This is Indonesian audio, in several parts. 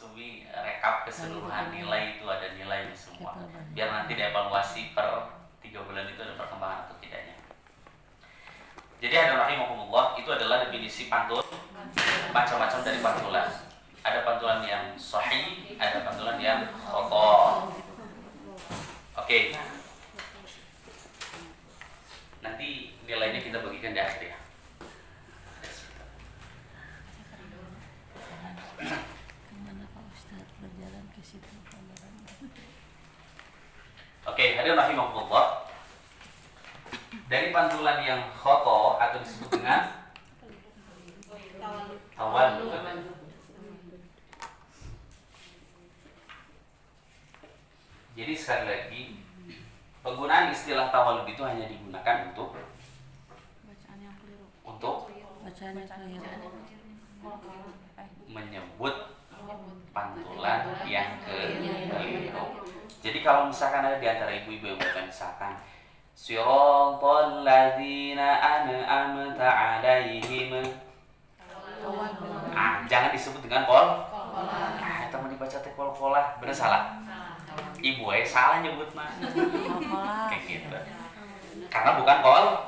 Sumi rekap keseluruhan nilai itu ada nilainya semua. Biar nanti dievaluasi per 3 bulan itu ada perkembangan atau tidaknya. Jadi hadirin rahimakumullah, itu adalah definisi pantun, macam-macam dari pantulan. Ada pantulan yang sahih, ada pantulan yang khata'. Oke. Nanti nilainya kita bagikan di akhir ya. Oke, hadirin rahimakumullah. Dari pantulan yang khata' atau disebut dengan tawallud. Jadi sekali lagi, penggunaan istilah tawallud itu hanya digunakan untuk menyebut pantulan yang keliru. Jadi kalau misalkan ada di antara ibu-ibu yang bukan misalkan Siratal ladzina an'amta 'alaihim. Jangan disebut dengan kol. Teman dibaca teh kol-kolah, bener salah? Ibu salah nyebut mah. Kayak gitu. Karena bukan kol.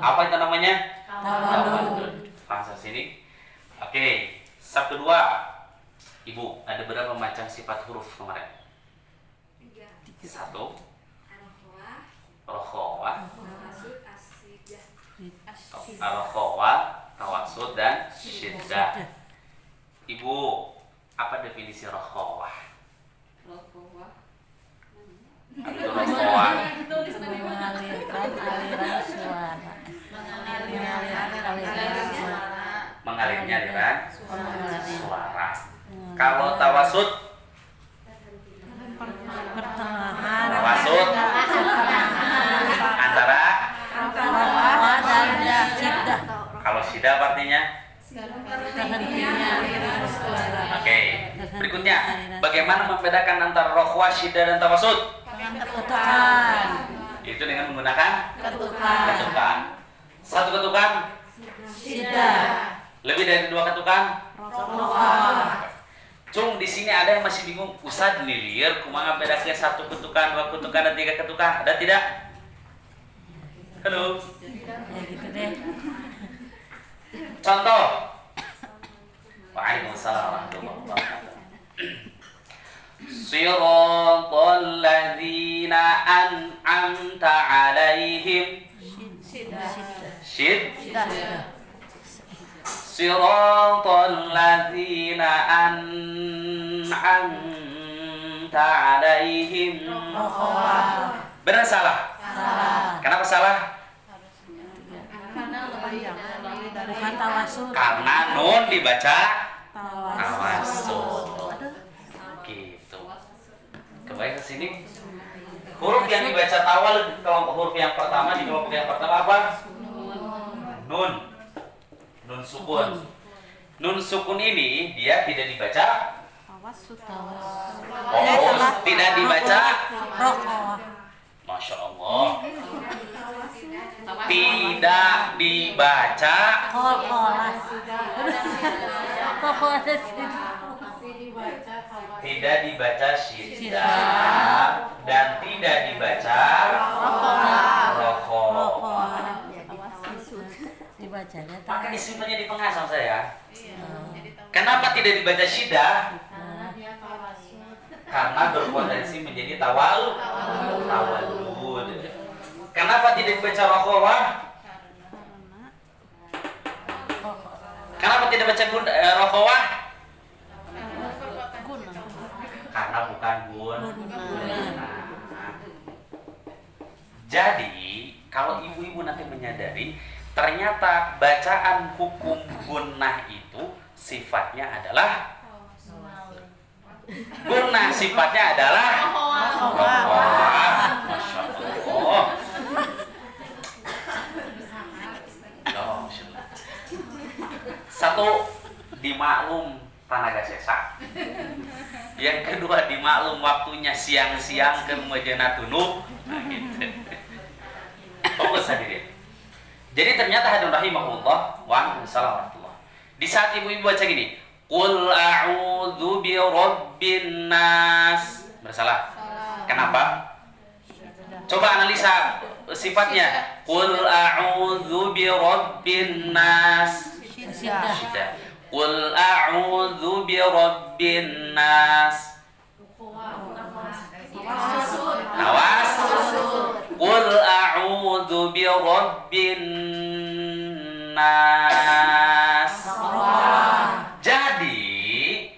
Apa itu namanya? Tawallud. Langsung sini. Oke, sub kedua. Ibu, ada berapa macam sifat huruf kemarin? 1. Rokhawah, tawasud, dan syiddah. Ibu, apa definisi rokhawah? Rokhawah mengalirkan aliran suara. Mengalirnya aliran suara. Kalau tawasud, tawasud antara kalau syiddah artinya oke. Berikutnya, bagaimana membedakan antara rokhawah, syiddah, dan tawasud? Ketukan. Itu dengan menggunakan ketukan. 1 ketukan syiddah. Lebih dari 2 ketukan rokhawah. Cung, di sini ada yang masih bingung, Ustaz nilir kumaha bedanya 1 ketukan, 2 ketukan, dan 3 ketukan? Ada tidak? Halo. Ya gitu deh. Contoh. Waalaikumsalam warahmatullahi wabarakatuh. Siratal ladzina an'amta 'alaihim. Syiddah. Siratal ladzina an'amta 'alaihim. Benar salah? Salah. Kenapa salah? Bukan tawasud. Karena nun dibaca tawasud. Gitu. Kembali ke sini. Huruf yang dibaca tawal kelompok huruf yang pertama di kelompok yang pertama apa? Nun. Nun sukun. Nun sukun ini dia tidak dibaca tawasud. Tidak dibaca rokhawah. Masya Allah. Tidak dibaca tidak dibaca syiddah dan tidak dibaca rokhawah. Maka disimpannya di tengah sama saya. Kenapa tidak dibaca syiddah? Karena berpotensi menjadi tawallud. Kenapa tidak dibaca rokhawah? Kenapa tidak baca rokhawah? Karena bukan guna. Jadi kalau ibu-ibu nanti menyadari ternyata bacaan hukum gunnah itu sifatnya adalah gunnah, sifatnya adalah rokhawah. Masya Allah. Satu, dimaklum tenaga sesa. Yang kedua, dimaklum waktunya siang-siang ke mejana tunuk. Nah, gitu. Fokus hadirin. Jadi ternyata hadirin rahimahullah, waalaikumsalam warahmatullah. Di saat ibu-ibu baca gini, Qul a'udzu birabbin nas. Bersalah. Kenapa? Coba analisa sifatnya. Qul a'udzu birabbin nas. Syiddah. Qul a'udzu birabbin nas. Awas. Qul a'udzu birabbin nas. Jadi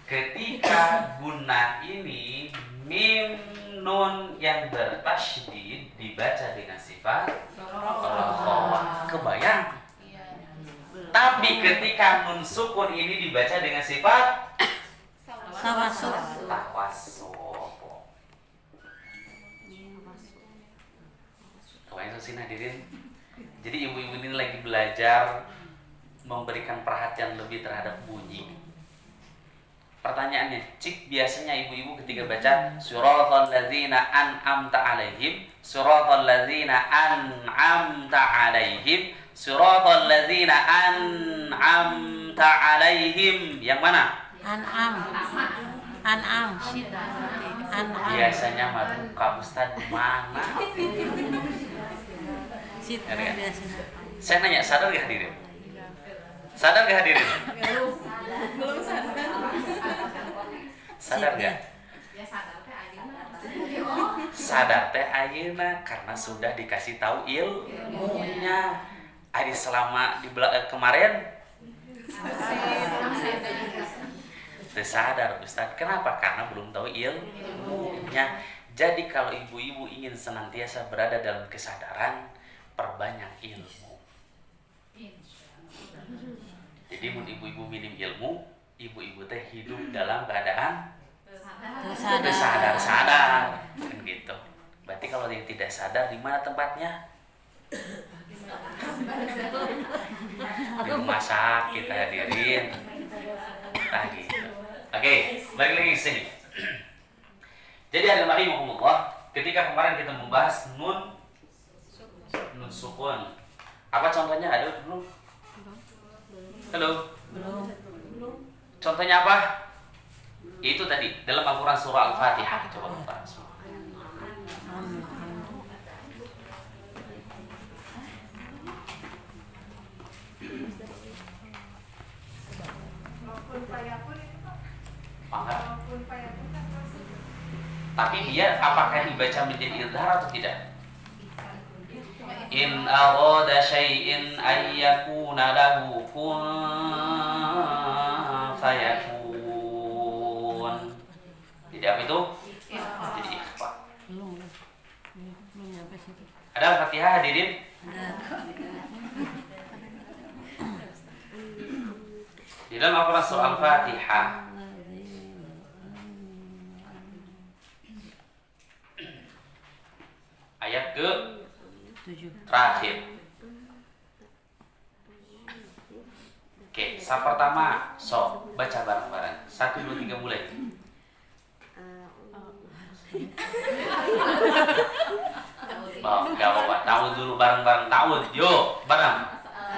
ketika guna ini mim nun yang bertasydid dibaca dengan sifat rokhawah. Kebayang? Tapi ketika nun sukun ini dibaca dengan sifat tawassul. Kebayang sih hadirin? Jadi ibu-ibu ini lagi belajar memberikan perhatian lebih terhadap bunyi. Pertanyaannya, cik biasanya ibu-ibu ketika baca suratal ladzina an'amta alaihim, suratal ladzina an'amta alaihim, suratal ladzina an'amta alaihim, yang mana? An'am. Biasanya Kak Ustaz mana? Saya nanya, sadar gak hadirin? Sadar gak hadirin? Belum sadar. Sadar gak? Sadar teh ayeuna karena sudah dikasih tahu ilmunya. Ari selama di kemarin teu sadar Ustaz. Kenapa? Karena belum tahu ilmunya. Jadi kalau ibu-ibu ingin senantiasa berada dalam kesadaran, perbanyak ilmu. Jadi mun ibu-ibu minim ilmu, ibu-ibu teh hidup dalam keadaan sadar kan gitu. Berarti kalau yang tidak sadar, di mana tempatnya? Di rumah sakit hadirin. Nah gitu. Oke, balik lagi ke sini. Jadi hadirin rahimahumullah, ketika kemarin kita membahas nun sukun. Apa contohnya? Ada belum? Halo? Belum. Contohnya apa? Itu tadi dalam Al-Quran surah Al-Fatihah. Coba buka. Tapi dia apakah dibaca menjadi idhar atau tidak? In arada syai'in ayyakuna lahu kun fayakun. Jadi apa itu? Jadi ikhfa. Ada Al-Fatihah hadirin? Di dalam Al-Quran surah Al-Fatihah ayat ke terakhir. Oke, saat pertama, baca bareng-bareng. 1, 2, 3 mulai. Gak apa-apa, ta'awud dulu bareng-bareng. Ta'awud, yuk, bareng.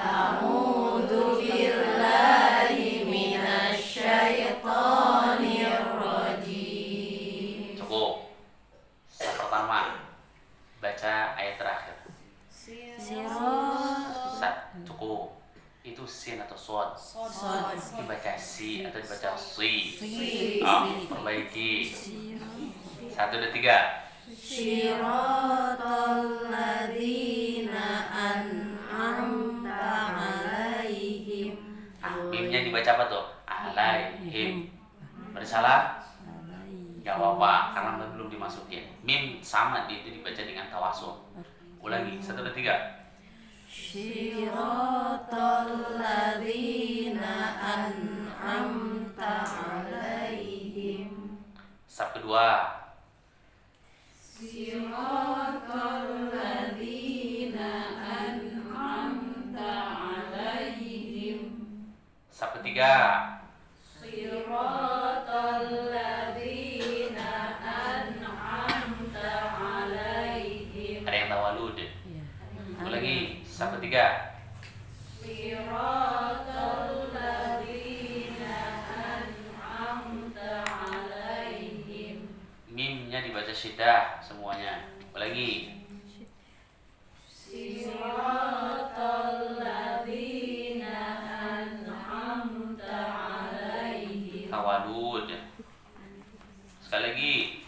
A'udzu billahi minasyaitonir rajim. Cukup. Saat pertama, baca ayat terakhir. Cukup. Itu sin atau sod. Dibaca si atau dibaca si. Perbaiki. 1, 2, 3. Shiratal ladzina an'amta alaihim. Mimnya dibaca apa tuh? Alaihim. Bersalah? Gak apa-apa, karena belum dimasukin. Mim sama itu dibaca dengan tawasul. Ulangi, 1, 2, 3. Shiratal ladzina an'amta alaihim. Sab kedua. Shiratal ladzina an'amta alaihim. Sab ketiga. Shiratal ladzina an'amta alaihim. Ada yang tawalud? Ulangi, sab ketiga. Shiratal ladzina syiddah semuanya. Lagi. Siratal ladzina an'amta 'alaihim. Tawadud. Sekali lagi.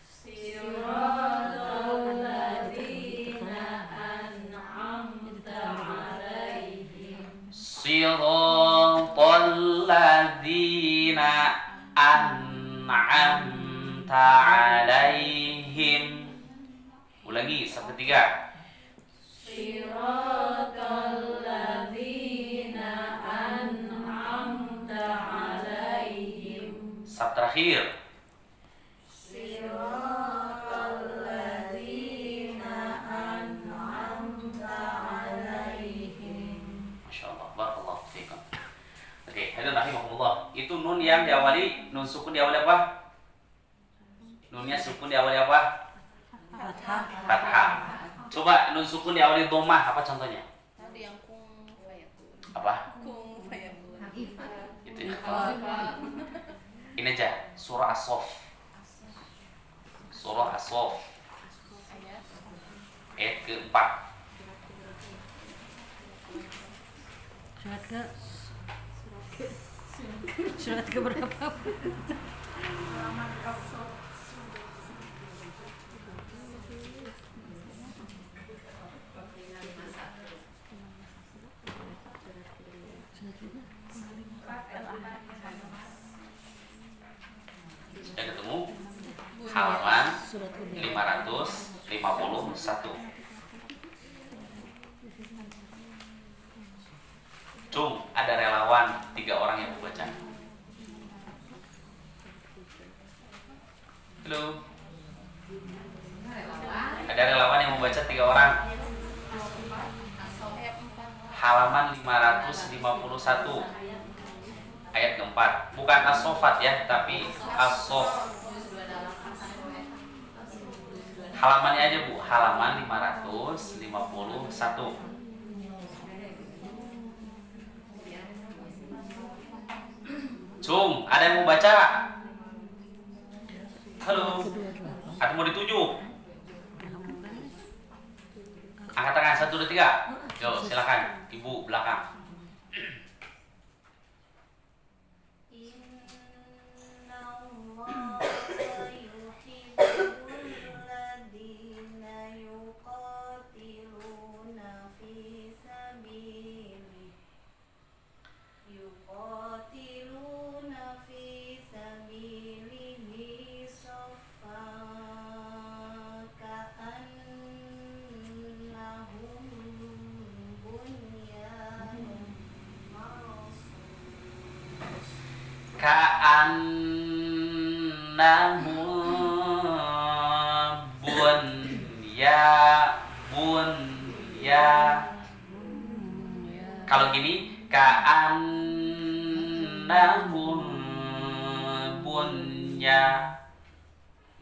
Siratal ladzina an'amta 'alaihim. Siratal ladzina an'amta 'alaihim. Ulangi sampai 3. Siratal ladzina an'amta 'alaihim. Sab terakhir. Siratal ladzina an'amta 'alaihim. Masya Allah, barakallahu fiikum. Oke, hadirin rahimahumullah. Itu nun yang diawali, nun sukun diawali apa? Nunnya sukun diawali apa? Fathah. Fathah. Coba nun sukun diawali dhammah, apa contohnya? Tadi yang kung fayakun. Apa? Kung fayakun. Itu ya. Ini aja, surah As-Saff. Surah As-Saff Ayat ayat ke-4. Surat ke berapa? Sudah ketemu? Halaman 551. Cung, ada relawan 3 orang yang membaca. Halo. Ada relawan yang membaca 3 orang. ayat 4. Halaman 551. Ayat keempat. Bukan as-sofat ya, tapi as-sof. Halamannya aja Bu, halaman 551. Cung, ada yang mau baca? Halo. Atau mau dituju? Angkat tangan 1, 2, 3. Yo, silakan. Ibu belakang. Kalau gini ka'annahum bunya.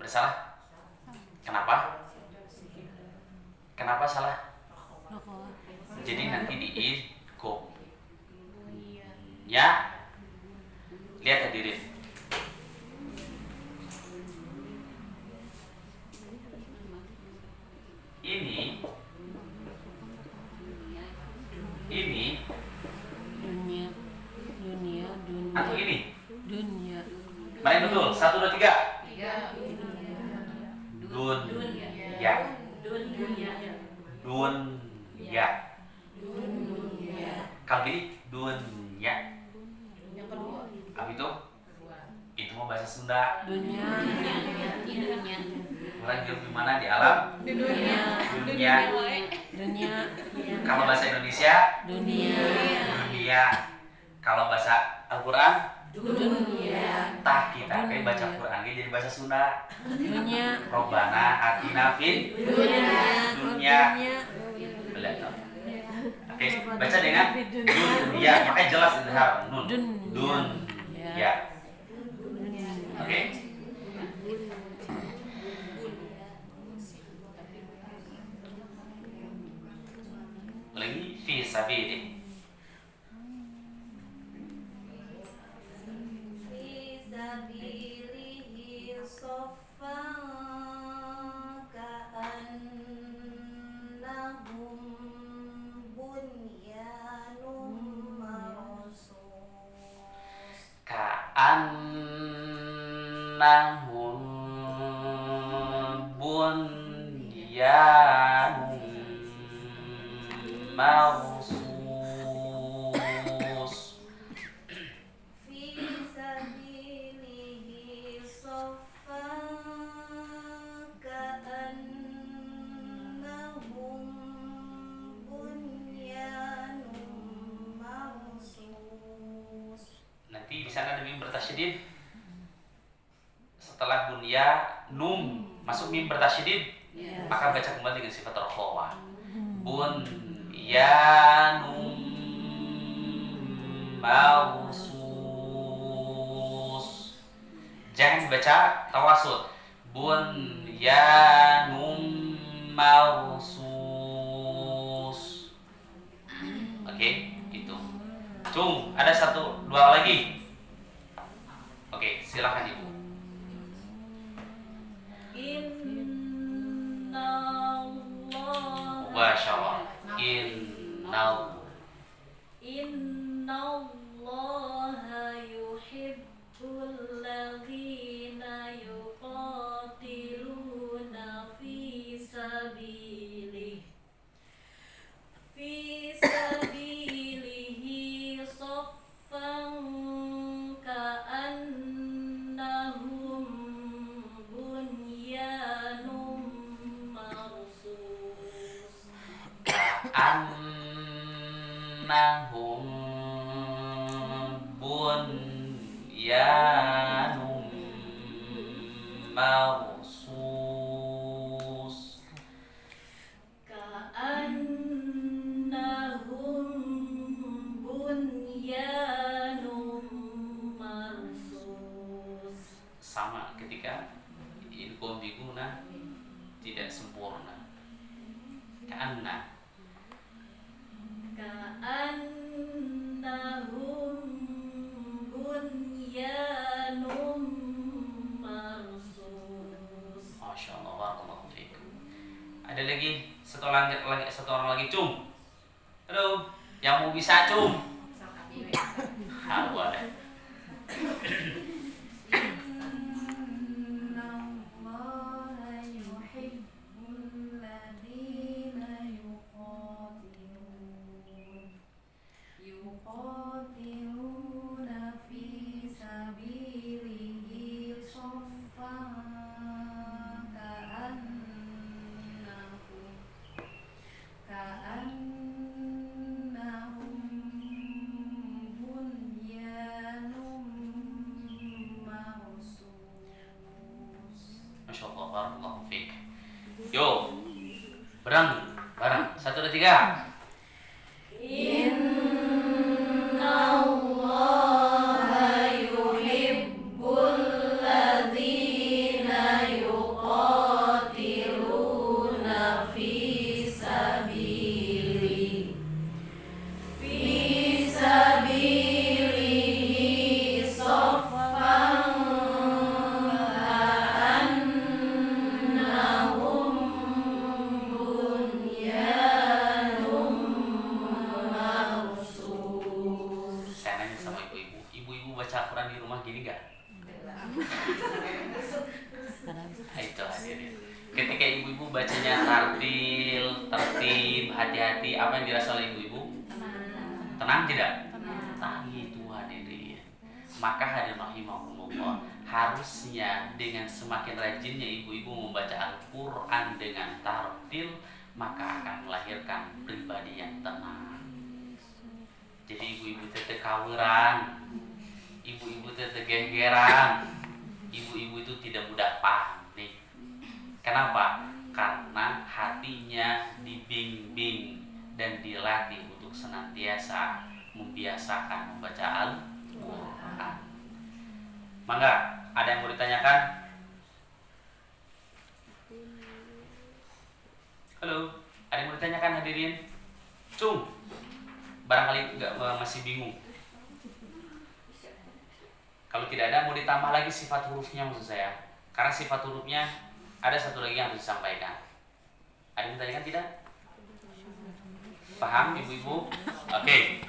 Bersalah? Kenapa? Kenapa salah? Jadi nanti diidgham. Ya. Lihat hadirin. Ini Dunia atau ini? dunia. Mana yang betul? 1, 2, 3. Dunya. Kalau gini dunya. Yang kedua. Apa itu? Itu mau bahasa Sunda. Dunia. Orang hidup di mana? Di alam? Dunia. Kalau bahasa Indonesia? Dunia. Kalau bahasa Al-Quran? Tah kita kayak baca Quran jadi bahasa Sunda. Dunia. Robbana atina fid dunya. Belajar. Oke, baca dengan dunia. Makanya jelas idhar nun. Dunya. Oke. Lagi fi sabili. Fi sabilihi saffan Ka'annahum bunyanun marsus. fi sabilihi saffan ka'annahum bunyanun marsus. Nanti di sana ada mim bertasydid. Setelah bunya num masuk mim bertasydid, maka baca kembali dengan sifat rokhawah. Bunyanum marsus. Jangan dibaca tawasud. Bunyanum marsus. Oke, itu. Cung, ada satu dua lagi. Oke, silakan Ibu. Inna Allah Masya Allah. Innal. Inna Allah yuhibbul ladzina yuqatiluna fi sabilihi saffan ka'annahum bunyanun marsus. Annahum bunyanum marsus. Ka'annahum bunyanun marsus. Sama ketika idgham biguna tidak sempurna. Ka'anna. Ka'annahum bunyanun marsus. Masya Allah, barakallahu fiikum. Ada lagi satu orang lagi, Cung. Halo, yang mau bisa Cung. Hawa deh. Inna Allah yuhibbul ladzina yuqatiluna fi sabilihi saffan ka'annahum bunyanun marsus. Masya Allah, barakallahu fiik. Yo, bareng. 1, 2, 3. Inna Allah yuhibbul ladzina yuqatiluna fi sabilihi saffan ka'annahum bunyanun marsus. Saya nanya sama ibu-ibu. Ibu-ibu baca Quran di rumah gini gak? Itu hadirin. Ketika ibu-ibu bacanya tartil, tertib, hati-hati, apa yang dirasa oleh ibu-ibu? Tenang tidak? Tenang itu hadirin. Maka hadirin rahimahumullah, harusnya dengan semakin rajinnya ibu-ibu membaca Al-Quran dengan tartil, maka akan melahirkan pribadi yang tenang. Jadi ibu-ibu tete kaweran, ibu-ibu tete gegeran, ibu-ibu itu tidak mudah panik. Kenapa? Karena hatinya dibimbing dan dilatih untuk senantiasa membiasakan membaca Al-Quran. Mangga, ada yang mau ditanyakan? Halo, ada yang mau ditanyakan hadirin? Cung, barangkali masih bingung. Kalau tidak ada, mau ditambah lagi sifat hurufnya maksud saya. Karena sifat hurufnya ada satu lagi yang harus disampaikan. Ada yang ditanyakan tidak? Paham ibu-ibu? Oke.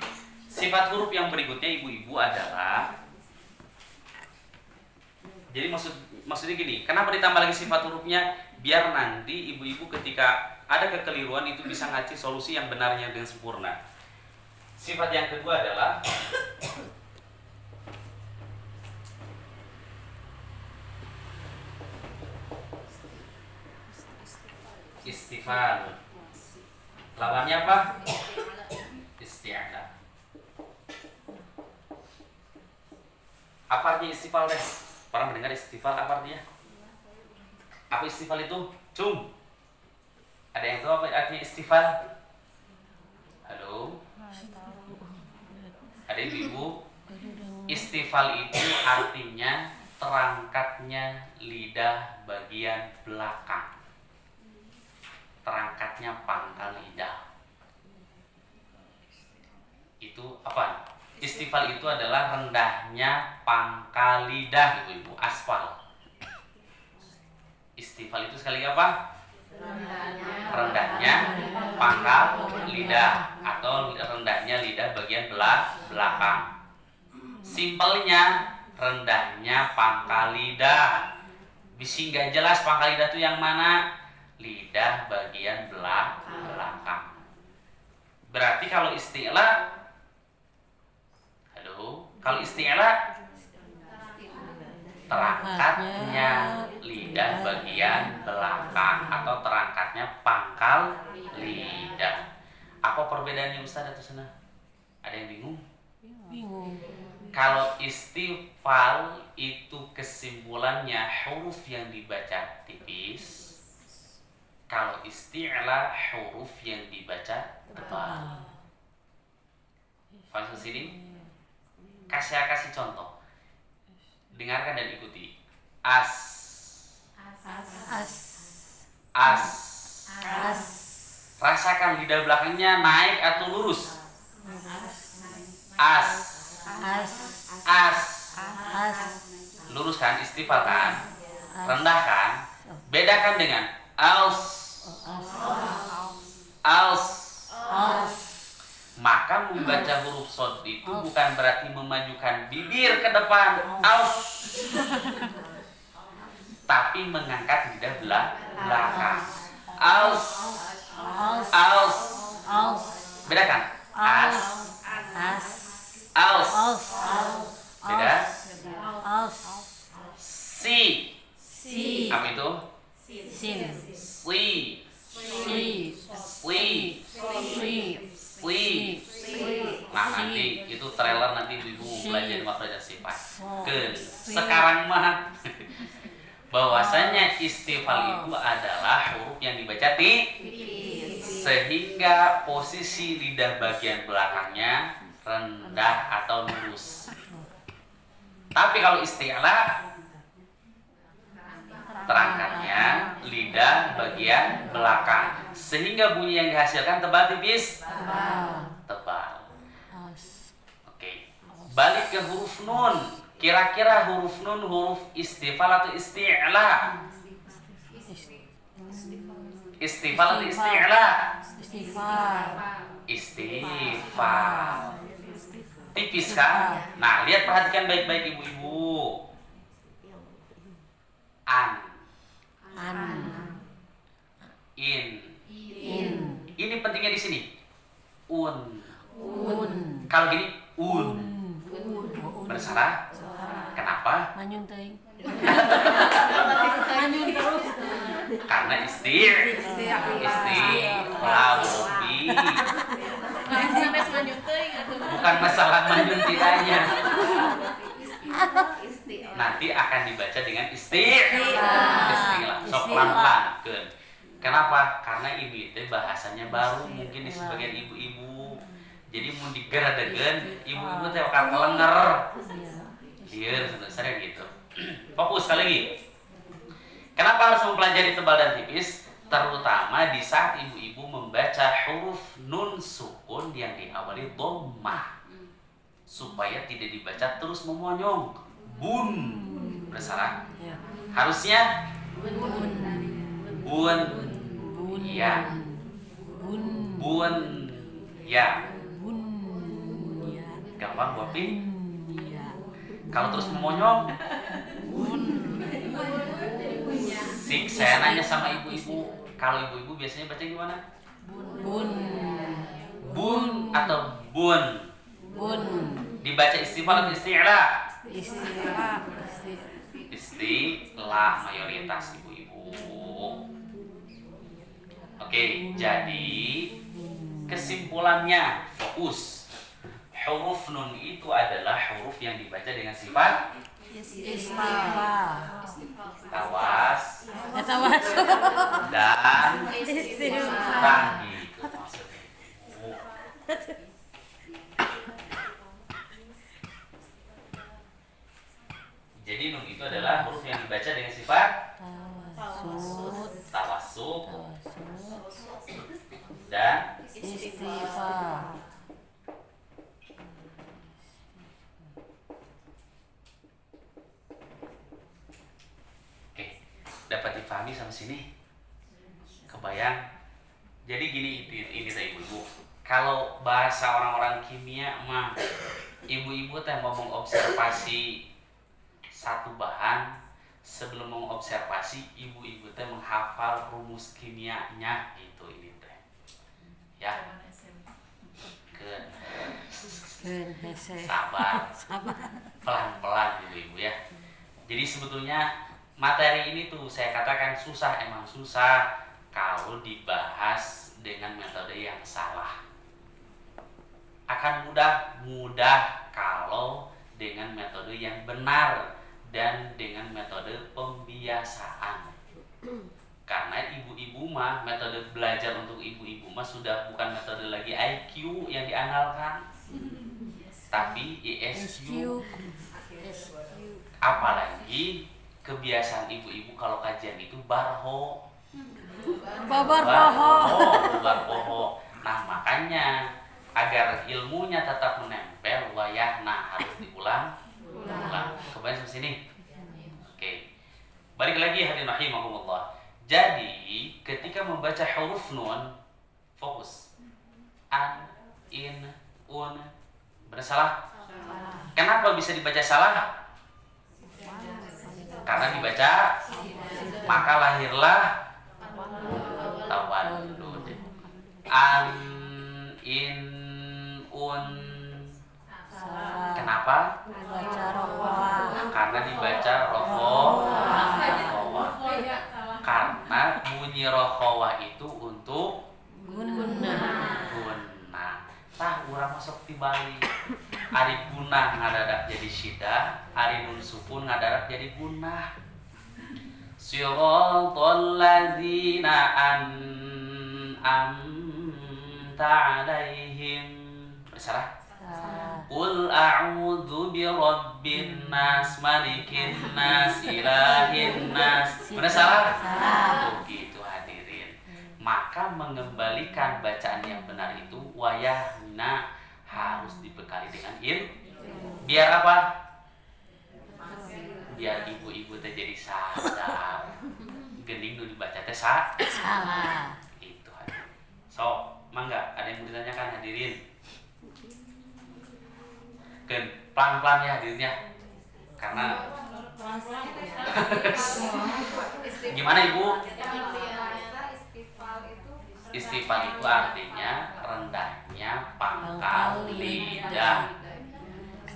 Sifat huruf yang berikutnya ibu-ibu adalah Jadi maksudnya gini, kenapa ditambah lagi sifat hurufnya? Biar nanti ibu-ibu ketika ada kekeliruan itu bisa ngasih solusi yang benarnya dengan sempurna. Sifat yang kedua adalah istifal. Lawannya apa? Isti'la. Apa artinya istifal deh? Orang mendengar istifal apa artinya? Apa istifal itu? Cum. Ada yang tahu apa artinya istifal? Halo? Ada ibu-ibu? Istifal itu artinya terangkatnya lidah bagian belakang. Terangkatnya pangkal lidah. Itu apa? Istifal itu adalah rendahnya pangkal lidah, ibu-ibu. Aspal. Istifal itu sekali apa? Rendahnya pangkal lidah atau rendahnya lidah bagian belakang. Simpelnya rendahnya pangkal lidah. Bisa nggak jelas pangkal lidah itu yang mana? Lidah bagian belakang. Berarti kalau isti'la, halo, kalau isti'la terangkatnya lidah bagian belakang atau terangkatnya pangkal lidah. Apa perbedaannya Ustaz atau sana? Ada yang bingung? Bingung. Kalau istifal itu kesimpulannya huruf yang dibaca tipis. Kalau isti'la huruf yang dibaca tebal. Faham sini? Kasih contoh. Dengarkan dan ikuti. As. Rasakan lidah belakangnya naik atau lurus. As. Lurus kan, istifal kan, rendah kan. Bedakan dengan als. Maka membaca huruf shad itu bukan berarti memajukan bibir ke depan, aus, tapi mengangkat lidah belakang, aus. Bedakan, aus. Beda. Si. Apa itu? Nah nanti itu trailer nanti ibu belajar makhraj sifat. Sekarang mah bahwasanya istifal itu adalah huruf yang dibaca sehingga posisi lidah bagian belakangnya rendah atau lurus. Tapi kalau isti'la terangkatnya lidah bagian belakang sehingga bunyi yang dihasilkan tebal tipis tebal. Oke. Balik ke huruf nun. Kira-kira huruf nun huruf istifal atau isti'la? Istifal atau isti'la? Istifal. Tipis kan? Nah, lihat perhatikan baik-baik ibu-ibu. In. Ini pentingnya di sini. Kalau gini bersalah. Kenapa? Manyun teuing. Karena istifal. Bukan masalah manyun tidaknya. Nanti akan dibaca dengan istilah. Sok pelan-pelan. Kenapa? Karena ini bahasanya baru mungkin di sebagian ibu-ibu. Jadi mau digeradegan ibu-ibu teh bakal kelenger. Iya, sebenarnya gitu. Fokus sekali lagi. Kenapa harus mempelajari tebal dan tipis? Terutama di saat ibu-ibu membaca huruf nun sukun yang diawali dhammah. Supaya tidak dibaca terus memonyong. Bun. Bersalah. Harusnya bun. Ya. Bun. Ya. Gampang buat Kalau terus memonyong Saya nanya sama ibu-ibu, kalau ibu-ibu biasanya baca gimana? Bun. Bun atau bun? Bun. Dibaca istifal atau isti'la? Istilah. Istilah mayoritas ibu-ibu. Oke, jadi kesimpulannya fokus. Huruf nun itu adalah huruf yang dibaca dengan sifat Istilah. tawas Tawas. dan Istilah. nah gitu maksudnya. Jadi nun itu adalah huruf yang dibaca dengan sifat Tawasud. tawassuk Tawasud. dan Istighfar. oke, dapat dipahami sampai sini? Kebayang? Jadi gini ini teh ibu-ibu. Kalau bahasa orang-orang kimia mah ibu-ibu teh mau mengobservasi satu bahan, sebelum mengobservasi ibu-ibu teh menghafal rumus kimianya gitu ini teh. Ya. Sabar. Pelan-pelan ibu-ibu ya. Jadi sebetulnya materi ini tuh saya katakan susah, emang susah kalau dibahas dengan metode yang salah. Akan mudah kalau dengan metode yang benar dan dengan metode pembiasaan. Karena ibu-ibu mah metode belajar untuk ibu-ibu mah sudah bukan metode lagi IQ yang diandalkan, tapi ISQ. Apalagi kebiasaan ibu-ibu kalau kajian itu barho. Babar poho. Barho. Nah makanya agar ilmunya tetap menempel wayahna harus diulang. Kebayang sampai sini? Oke. Balik lagi hadirin rahimakumullah. Jadi ketika membaca huruf nun, fokus. An, in, un. Benar salah? Kenapa bisa dibaca salah? Karena dibaca maka lahirlah tawallud. An, in, un. Kenapa? Baca rokoah. Karena dibaca rokoah. Karena bunyi rokoah itu untuk Guna. guna. Tah urang masuk di Bali. Ari guna ngadadak jadi syida, ari nun sukun ngadadak jadi guna. Siratal ladzina an'amta 'alaihim. Bersalah? Qul a'udzu birabbin nas, malikin nas, ilahin nas. Benar salah? Oh gitu hadirin. Maka mengembalikan bacaan yang benar itu wayahna harus dibekali dengan biar apa? Biar ibu-ibu teh jadi sadar. Gening nu dibaca teh Salah. itu hadirin. So, mangga ada yang mau ditanyakan hadirin? Dan pelan-pelan ya hadirnya karena gimana ibu? Istifal itu artinya rendahnya pangkal lidah.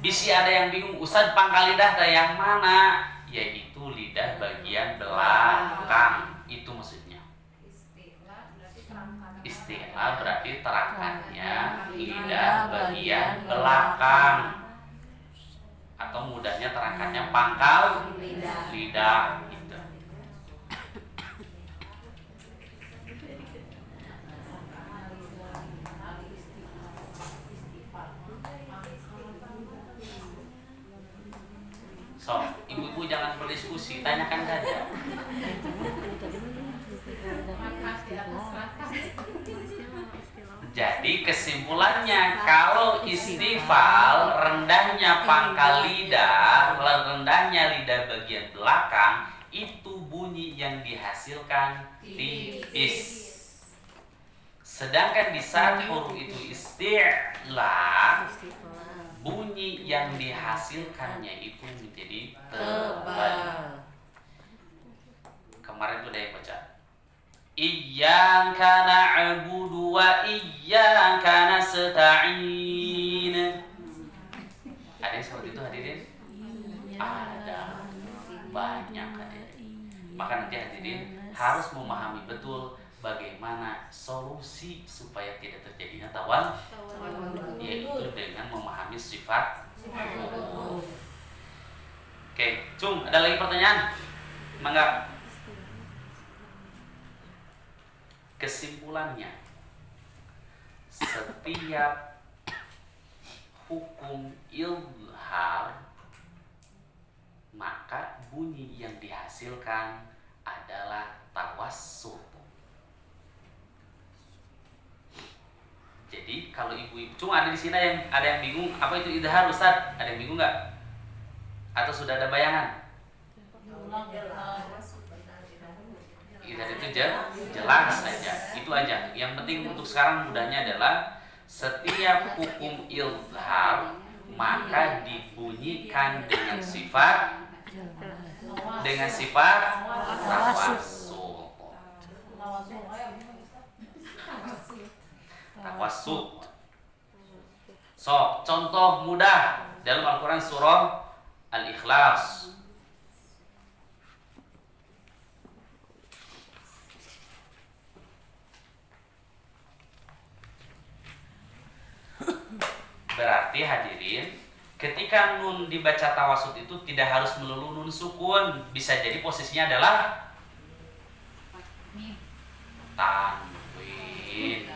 Bisi ada yang bingung, Ustaz pangkal lidah teh yang mana? Yaitu lidah bagian belakang. Itu maksudnya. Istilah berarti terakannya lidah bagian belakang. Atau mudahnya terangkatnya pangkal lidah gitu. So, ibu-ibu jangan berdiskusi, tanyakan saja. Jadi kesimpulannya kalau istifal rendahnya pangkal lidah, rendahnya lidah bagian belakang itu bunyi yang dihasilkan tipis. Sedangkan di saat huruf itu isti'la, bunyi yang dihasilkannya itu menjadi tebal. Kemarin tuh Iyyaka na'budu wa iyyaka nasta'in. Ada yang seperti itu hadirin? Ada banyak hadirin. Maka nanti hadirin harus memahami betul bagaimana solusi supaya tidak terjadinya tawan, yaitu dengan memahami sifat huruf. Oke, Cung, ada lagi pertanyaan? Mangga. Kesimpulannya, setiap hukum ilhar maka bunyi yang dihasilkan adalah tawassul. Jadi kalau ibu-ibu, cuma ada di sini ada yang bingung apa itu idhar, Ustaz? Ada yang bingung nggak? Atau sudah ada bayangan? Idhar itu jelas saja, itu aja. Yang penting untuk sekarang mudahnya adalah setiap hukum ilhar maka dibunyikan dengan sifat tawassul. Tawassul. So, contoh mudah dalam Al-Quran surah Al-Ikhlas. Berarti hadirin, ketika nun dibaca tawasud itu tidak harus melulu nun sukun, bisa jadi posisinya adalah tanwin.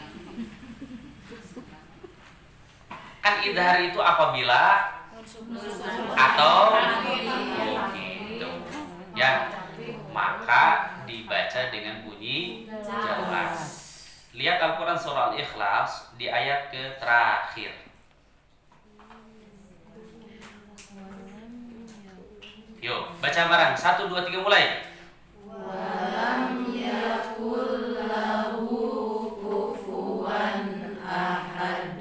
Kan idhar itu apabila atau begitu, ya, maka dibaca dengan bunyi jelas. Lihat Al-Quran surah Al-Ikhlas di ayat ke terakhir. Yuk, baca bareng. 1, 2, 3 mulai. Walam yakul lahu kufuwan ahad.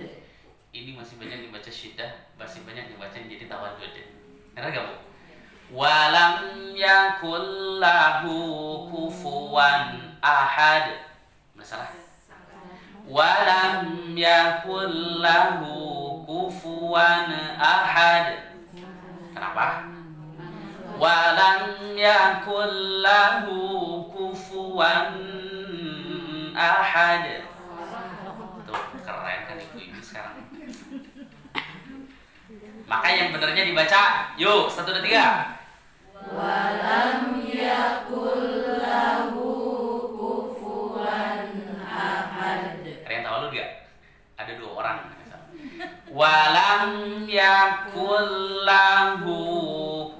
Ini masih banyak dibaca syiddah, masih banyak dibaca jadi tawadud. Benar gak, Bu? Walam yakul lahu kufuwan ahad. Masalah? Walam yakul lahu kufuwan ahad. Kenapa? Walam yakul lahu kufuwan ahad. Tuh, keren kan ibu-ibu sekarang. Maka yang benernya dibaca. Yuk, 1, 2, 3. Walam yakul lahu kufuwan ahad. Kalian tahu lu gak? Ada 2 orang. Walam yakul lahu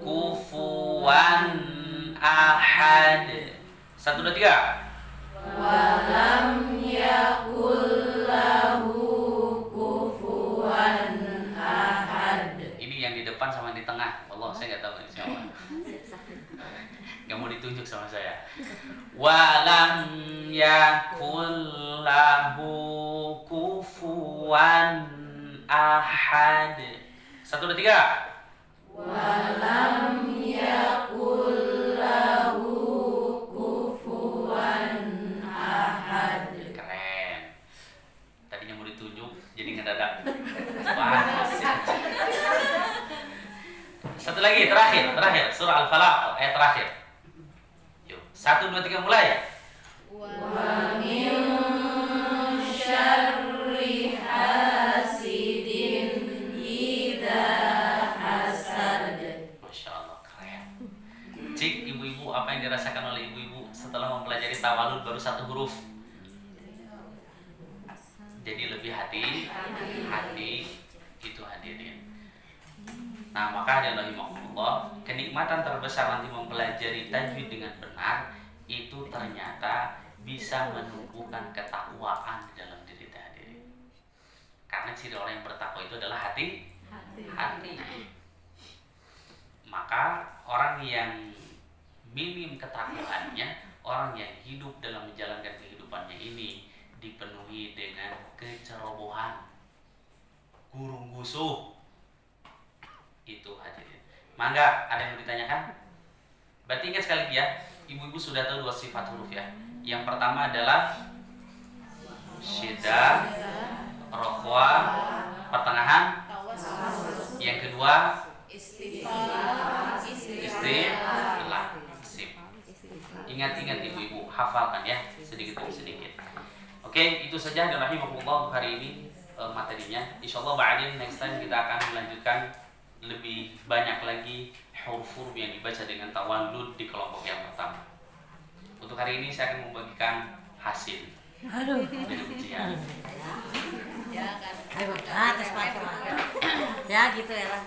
kufuwan ahad. 1, 2, 3. Walam yakul lahu kufuwan ahad. Ini yang di depan sama yang di tengah. Allah, saya nggak tahu ini siapa. Nggak mau ditunjuk sama saya. Walam yakul lahu kufuwan ahad. 1, 2, 3. Walam yakul lahu kufuwan ahad. Keren. Tadinya mau ditunjuk, jadi ngedadak. Wah, satu lagi, terakhir. Surah Al-Falaq, ayat terakhir. Yuk, 1, 2, 3 mulai. Wa min syarri hasidin idza hasad. Masya Allah, keren. Cik, ibu-ibu, apa yang dirasakan oleh ibu-ibu setelah mempelajari tawalud baru 1 huruf? Jadi lebih hati-hati gitu hadirin. Nah, maka hadirin rahimahumullah, kenikmatan terbesar nanti mempelajari tajwid dengan benar itu ternyata bisa menumbuhkan ketakwaan di dalam diri hadirin. Karena ciri orang yang bertakwa itu adalah hati. Maka orang yang minim ketakwaannya, orang yang hidup dalam menjalankan kehidupannya ini dipenuhi dengan kecerobohan, gurung gusuh. Itu hadirin. Mangga, ada yang mau ditanyakan? Berarti ingat sekali lagi ya, ibu-ibu sudah tahu 2 sifat huruf ya. Yang pertama adalah syiddah, rokhwa, pertengahan. Yang kedua Istighfar. istilah. Sip. Ingat-ingat ibu-ibu, hafalkan ya sedikit demi sedikit. Oke, itu saja dan rahimahullah untuk hari ini materinya. Insyaallah ba'din next time kita akan melanjutkan lebih banyak lagi huruf-huruf yang dibaca dengan tawallud di kelompok yang pertama. Untuk hari ini saya akan membagikan hasil Aduh. dari ujian. Ya kan. Ayo, atas ya gitu ya lah.